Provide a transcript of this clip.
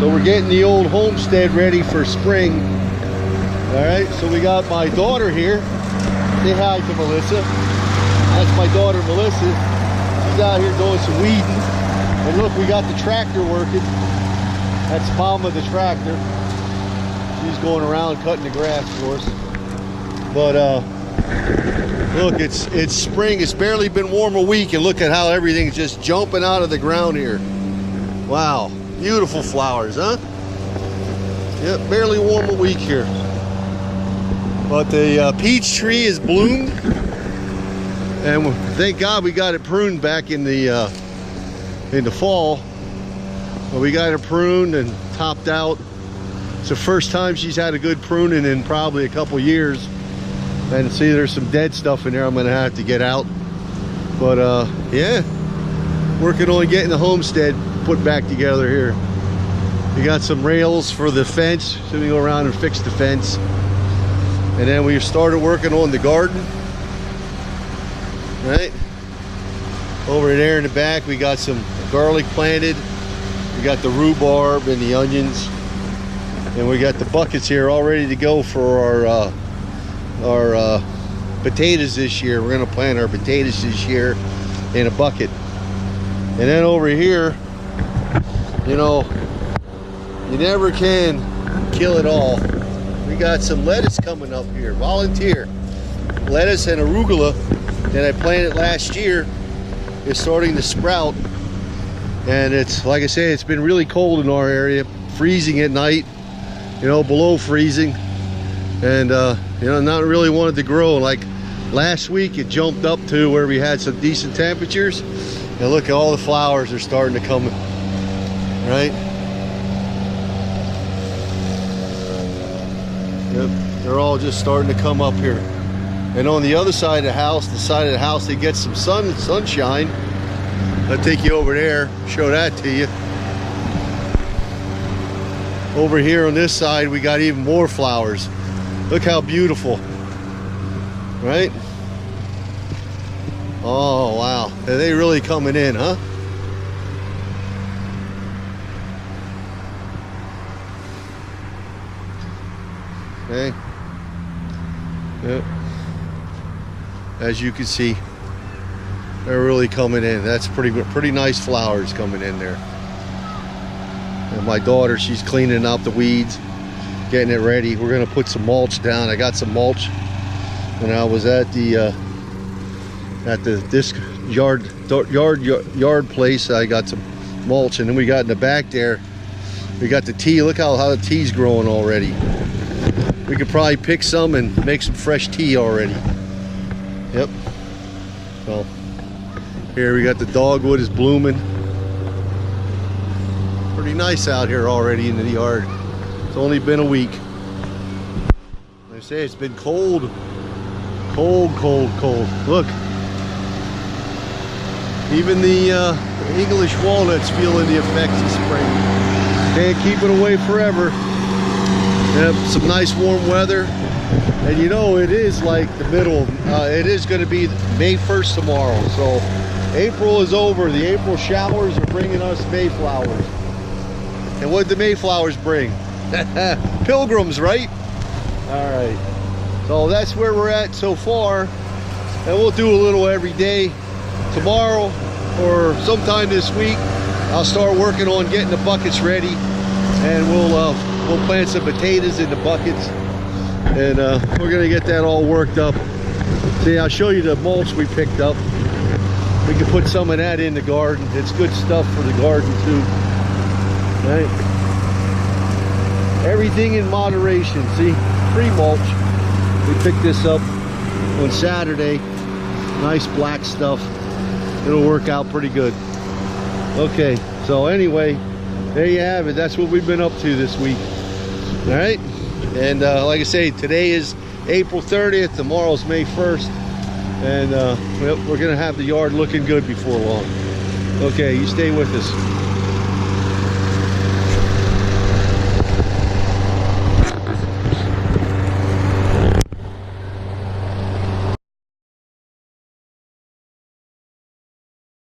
So we're getting the old homestead ready for spring. All right, so we got my daughter here. Say hi to Melissa. That's my daughter Melissa. She's out here doing some weeding. And look, we got the tractor working. That's Mama the tractor. She's going around cutting the grass for us. But look, it's spring. It's barely been warm a week, and look at how everything's just jumping out of the ground here. Wow, beautiful flowers, huh? Yep, barely warm a week here. But the peach tree is bloomed, and thank God we got it pruned back in the fall. But we got it pruned and topped out. It's the first time she's had a good pruning in probably a couple years. And see, there's some dead stuff in there I'm gonna have to get out. But yeah, working on getting the homestead put back together here. We got some rails for the fence, so we go around and fix the fence. And then we started working on the garden. Right? Over there in the back, we got some garlic planted. We got the rhubarb and the onions. And we got the buckets here all ready to go for our potatoes this year. We're gonna plant our potatoes this year in a bucket. And then over here, you know, you never can kill it all. We got some lettuce coming up here, volunteer. Lettuce and arugula that I planted last year is starting to sprout. And it's, like I say, it's been really cold in our area, freezing at night, you know, below freezing. And you know, not really wanted to grow. Like last week it jumped up to where we had some decent temperatures, and look at all the flowers are starting to come, right? Yep, they're all just starting to come up here. And on the other side of the house, they get some sunshine. I'll take you over there, show that to you. Over here on this side, we got even more flowers. Look how beautiful, right? Oh, wow. Are they really coming in, huh? Okay. Yep. As you can see, they're really coming in. That's pretty nice flowers coming in there. And my daughter, she's cleaning out the weeds, getting it ready. We're gonna put some mulch down. I got some mulch when I was at this yard place. I got some mulch, and then we got in the back there, we got the tea. Look how the tea's growing already. We could probably pick some and make some fresh tea already. Yep. So here we got the dogwood is blooming. Pretty nice out here already in the yard. It's only been a week. Like I say, it's been cold. Cold, cold, cold. Look. Even the English walnut's feeling the effects of spring. Can't keep it away forever. Yep, some nice warm weather. And you know, it is like the middle. It is going to be May 1st tomorrow. So April is over. The April showers are bringing us Mayflowers. And what did the Mayflowers bring? Pilgrims, right? All right. So that's where we're at so far. And we'll do a little every day. Tomorrow or sometime this week, I'll start working on getting the buckets ready. And we'll plant some potatoes in the buckets. And we're gonna get that all worked up. See, I'll show you the mulch we picked up. We can put some of that in the garden. It's good stuff for the garden too. Right? Everything in moderation. See, free mulch. We picked this up on Saturday. Nice black stuff. It'll work out pretty good. Okay, so anyway, there you have it. That's what we've been up to this week. All right, and like I say, today is April 30th. Tomorrow's May 1st, and we're gonna have the yard looking good before long. Okay, you stay with us.